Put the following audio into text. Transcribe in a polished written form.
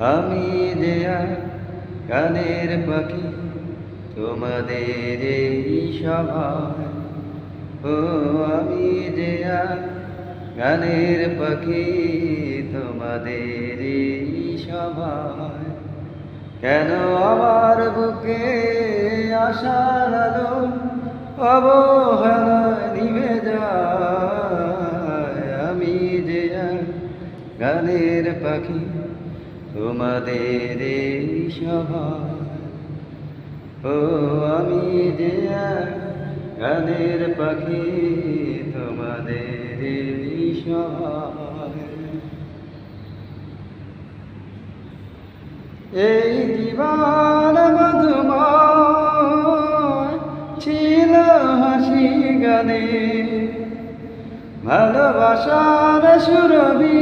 আমি যে গানের পাখি তোমাদের এই সভায়। ও আমি যে গানের পাখি তোমাদের এই সভায়। কেন আমার বুকে আশার আলো অবহেলায় নিভে যায়। আমি যে গানের পাখি তোমাদের এই সভায়। ও আমি যে গানের পাখি তোমাদের এই সভায়। এই জীবন মধুময় ছিল হাসি গানে, ভালোবাসার সুরভি